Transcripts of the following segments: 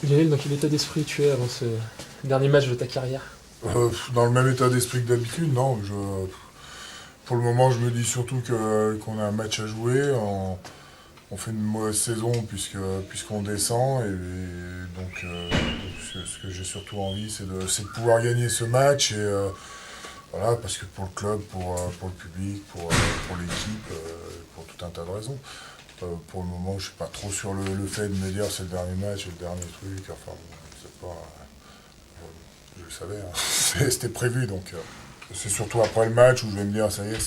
Lionel, dans quel état d'esprit tu es avant ce dernier match de ta carrière? Dans le même état d'esprit que d'habitude, non. Pour le moment, je me dis surtout qu'on a un match à jouer. On fait une mauvaise saison puisqu'on descend. Donc, ce que j'ai surtout envie, c'est de pouvoir gagner ce match. Voilà, parce que pour le club, pour le public, pour l'équipe, pour tout un tas de raisons. Pour le moment, je suis pas trop sur le fait de me dire c'est le dernier match, c'est le dernier truc. Enfin, bon, c'est pas. Je le savais, hein. C'était prévu, donc c'est surtout après le match où je vais me dire ça y est,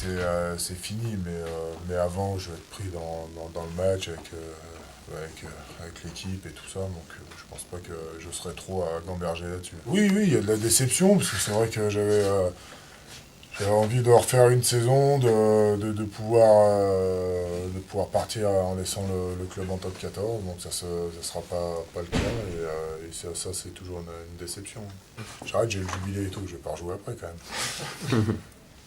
c'est fini, mais avant je vais être pris dans le match avec l'équipe et tout ça, donc je pense pas que je serai trop à gamberger là-dessus. Oui, oui, il y a de la déception, parce que c'est vrai que j'avais envie de refaire une saison, de pouvoir partir en laissant le club en top 14. Donc ça sera pas le cas. Et ça c'est toujours une déception. J'arrête, j'ai le jubilé et tout, je vais pas rejouer après quand même.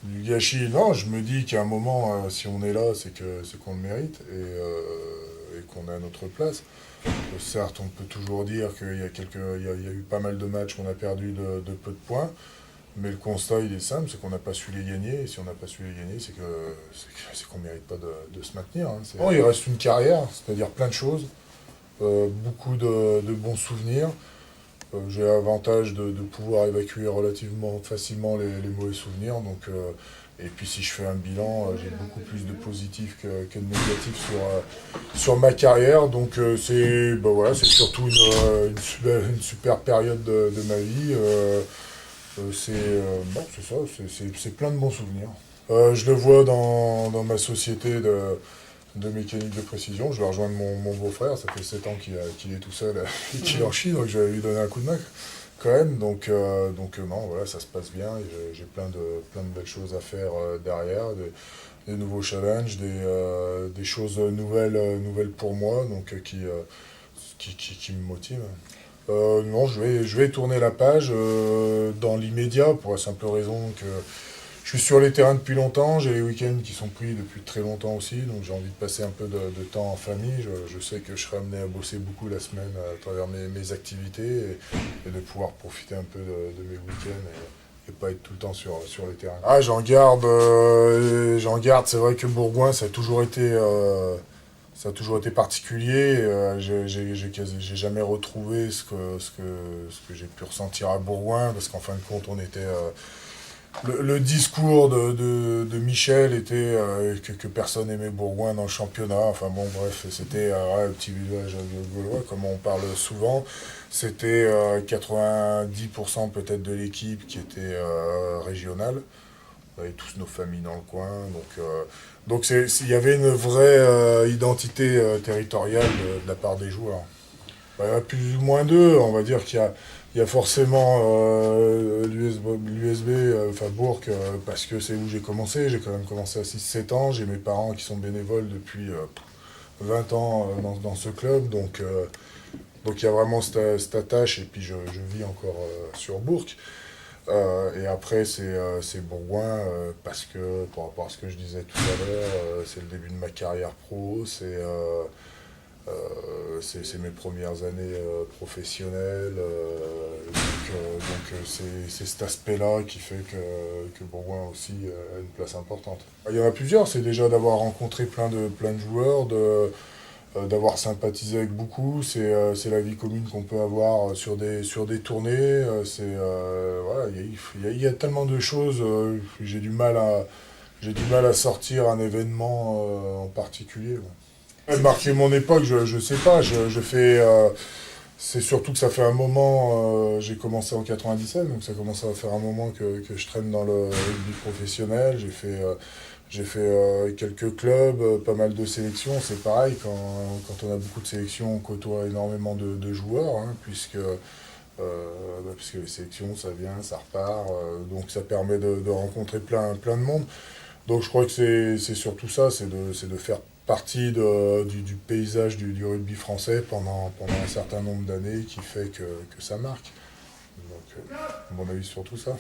Du gâchis, non, je me dis qu'à un moment, si on est là, c'est qu'on le mérite et qu'on est à notre place. Certes, on peut toujours dire qu'il y a eu pas mal de matchs qu'on a perdu de peu de points. Mais le constat, il est simple, c'est qu'on n'a pas su les gagner. Et si on n'a pas su les gagner, c'est qu'on ne mérite pas de se maintenir, hein. Bon, il reste une carrière, c'est-à-dire plein de choses, beaucoup de bons souvenirs. J'ai l'avantage de pouvoir évacuer relativement facilement les mauvais souvenirs. Et puis si je fais un bilan, j'ai beaucoup plus de positifs que de négatifs sur ma carrière. Donc voilà, c'est surtout une super période de ma vie. Bon, c'est ça, c'est plein de bons souvenirs. Je le vois dans ma société de mécanique de précision. Je vais rejoindre mon beau-frère, ça fait 7 ans qu'il est tout seul et qu'il en chie, donc je vais lui donner un coup de main quand même. Non, voilà, ça se passe bien. J'ai plein de belles choses à faire derrière, des nouveaux challenges, des choses nouvelles pour moi, donc qui me motivent. Non, je vais tourner la page dans l'immédiat pour la simple raison que je suis sur les terrains depuis longtemps, j'ai les week-ends qui sont pris depuis très longtemps aussi, donc j'ai envie de passer un peu de temps en famille. Je sais que je serai amené à bosser beaucoup la semaine à travers mes activités et de pouvoir profiter un peu de mes week-ends et pas être tout le temps sur les terrains. Ah, j'en garde, c'est vrai que Bourgoin, ça a toujours été particulier. J'ai jamais retrouvé ce que j'ai pu ressentir à Bourgoin, parce qu'en fin de compte, on était. Le discours de Michel était que personne aimait Bourgoin dans le championnat. Enfin bon, bref, c'était le petit village gaulois, comme on parle souvent. C'était 90% peut-être de l'équipe qui était régionale. On avait tous nos familles dans le coin, donc il y avait une vraie identité territoriale de la part des joueurs. Bah, il y en a plus ou moins deux, on va dire qu'il y a forcément l'USB, enfin Bourg, parce que c'est où j'ai commencé. J'ai quand même commencé à 6-7 ans, j'ai mes parents qui sont bénévoles depuis 20 ans dans ce club, donc il y a vraiment cette attache, et puis je vis encore sur Bourg. Et après, c'est Bourgoin, parce que, par rapport à ce que je disais tout à l'heure, c'est le début de ma carrière pro, c'est mes premières années professionnelles. C'est cet aspect-là qui fait que Bourgoin aussi a une place importante. Il y en a plusieurs, c'est déjà d'avoir rencontré plein de joueurs, d'avoir sympathisé avec beaucoup, c'est la vie commune qu'on peut avoir sur des tournées. Voilà, il y a tellement de choses, j'ai du mal à sortir un événement en particulier. Marquer mon époque, je sais pas, je fais. C'est surtout que ça fait un moment, j'ai commencé en 97, donc ça commence à faire un moment que je traîne dans le rugby professionnel. J'ai fait quelques clubs, pas mal de sélections. C'est pareil, quand on a beaucoup de sélections, on côtoie énormément de joueurs, hein, puisque les sélections, ça vient, ça repart, donc ça permet de rencontrer plein de monde. Donc je crois que c'est surtout ça, c'est de faire partie du paysage du rugby français pendant un certain nombre d'années qui fait que ça marque. Donc, à mon avis, c'est surtout ça.